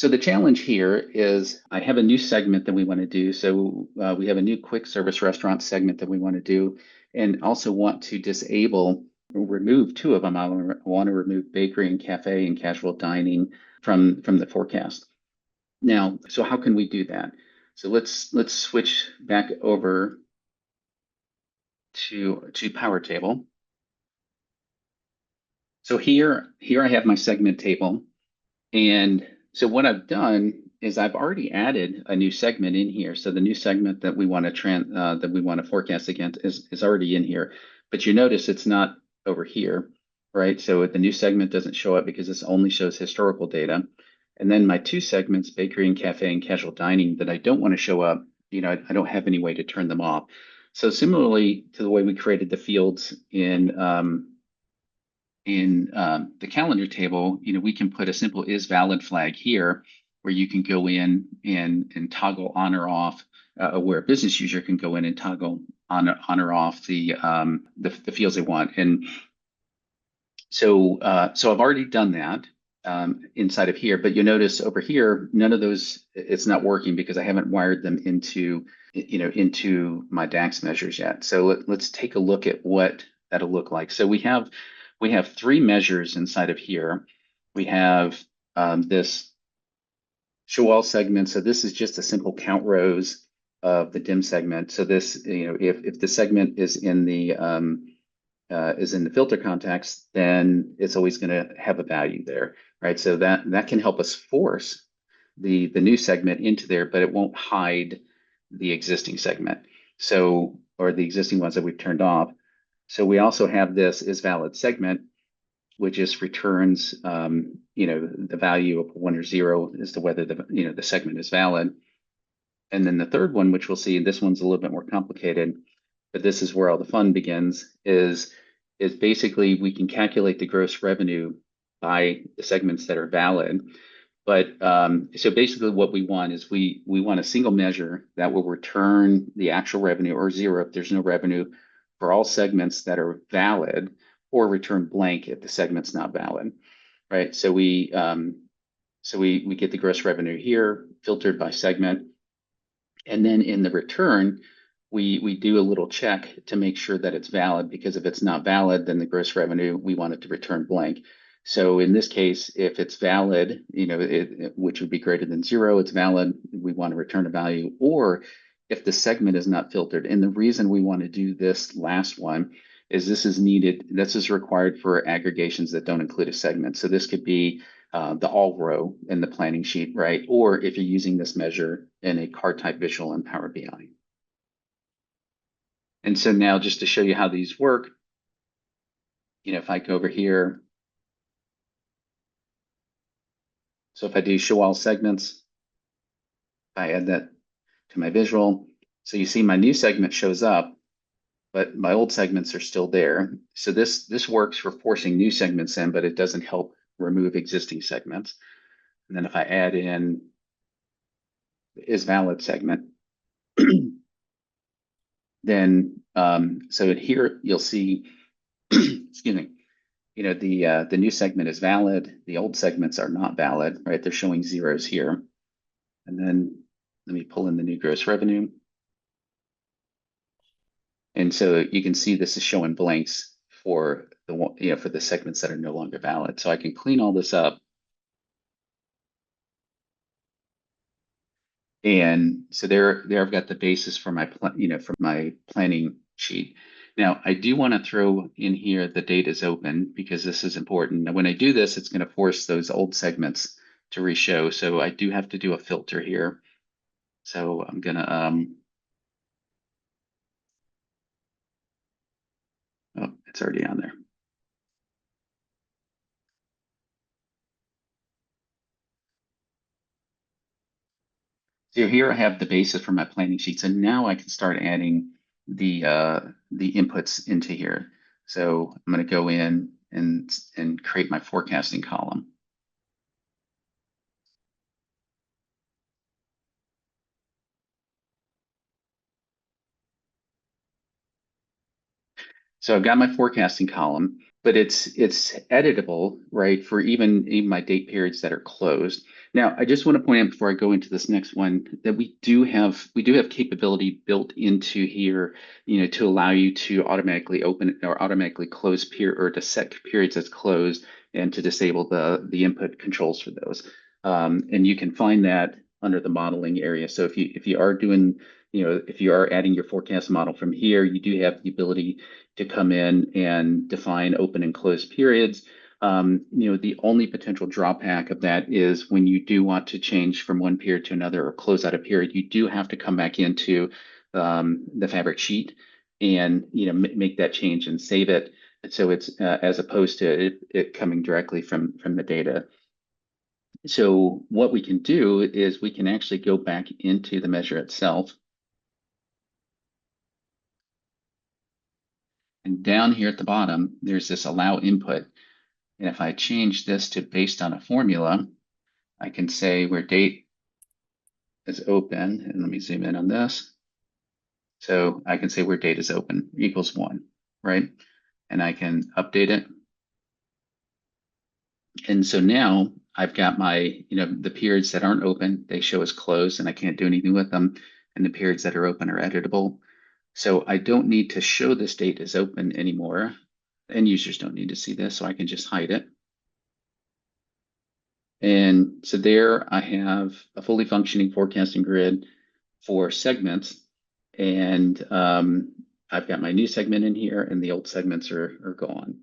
So the challenge here is I have a new segment that we want to do. So we have a new quick service restaurant segment that we want to do, and also want to disable or remove two of them. I want to remove bakery and cafe and casual dining from the forecast. Now, so how can we do that? So let's switch back over to PowerTable. So here I have my segment table. And so what I've done is I've already added a new segment in here. So the new segment that we want to forecast against is already in here. But you notice it's not over here, right? So the new segment doesn't show up because this only shows historical data. And then my two segments, bakery and cafe and casual dining, that I don't want to show up, I don't have any way to turn them off. So similarly to the way we created the fields in the calendar table, we can put a simple is valid flag here where you can go in and toggle on or off, where a business user can go in and toggle on or off the fields they want. And so I've already done that inside of here, but you'll notice over here, none of those, it's not working because I haven't wired them into my DAX measures yet. So let's take a look at what that'll look like. So we have three measures inside of here. We have this show all segment. So this is just a simple count rows of the dim segment. So this, if the segment is in the filter context, then it's always going to have a value there, right? So that can help us force the new segment into there, but it won't hide the existing segment. So, or the existing ones that we've turned off. So we also have this is valid segment, which just returns, the value of 1 or 0 as to whether the segment is valid. And then the third one, which we'll see, this one's a little bit more complicated, but this is where all the fun begins, is basically we can calculate the gross revenue by the segments that are valid. But so basically what we want is we want a single measure that will return the actual revenue or 0 if there's no revenue for all segments that are valid, or return blank if the segment's not valid, right? So we get the gross revenue here filtered by segment, and then in the return we do a little check to make sure that it's valid, because if it's not valid, then the gross revenue, we want it to return blank. So in this case, if it's valid, which would be greater than 0, it's valid, we want to return a value. Or if the segment is not filtered, and the reason we want to do this last one is this is required for aggregations that don't include a segment. So this could be the all row in the planning sheet, right? Or if you're using this measure in a card type visual in Power BI. And so now just to show you how these work, if I go over here, so if I do show all segments, I add that to my visual. So you see my new segment shows up, but my old segments are still there. So this works for forcing new segments in, but it doesn't help remove existing segments. And then if I add in the is valid segment, then so here you'll see, excuse me, the new segment is valid. The old segments are not valid, right? They're showing zeros here. And then let me pull in the new gross revenue. And so you can see this is showing blanks for for the segments that are no longer valid. So I can clean all this up. And so there I've got the basis for my for my planning sheet. Now I do want to throw in here the date is open, because this is important. Now when I do this, it's going to force those old segments to reshow. So I do have to do a filter here. So I'm gonna oh, it's already on there. So here I have the basis for my planning sheets, and now I can start adding the inputs into here. So I'm going to go in and create my forecasting column. So I've got my forecasting column, but it's editable, right, for even my date periods that are closed. Now, I just want to point out before I go into this next one that we do have capability built into here, to allow you to automatically open or automatically close period or to set periods as closed and to disable the input controls for those. And you can find that under the modeling area. So if you are doing, if you are adding your forecast model from here, you do have the ability to come in and define open and closed periods. The only potential drawback of that is when you do want to change from one period to another or close out a period, you do have to come back into the Fabric sheet and make that change and save it. So it's as opposed to it coming directly from the data. So what we can do is we can actually go back into the measure itself. And down here at the bottom, there's this allow input. And if I change this to based on a formula, I can say where date is open. And let me zoom in on this. So I can say where date is open equals 1, right? And I can update it. And so now I've got my, the periods that aren't open, they show as closed and I can't do anything with them. And the periods that are open are editable. So I don't need to show this date is open anymore. End users don't need to see this, so I can just hide it. And so there I have a fully functioning forecasting grid for segments. And I've got my new segment in here and the old segments are gone.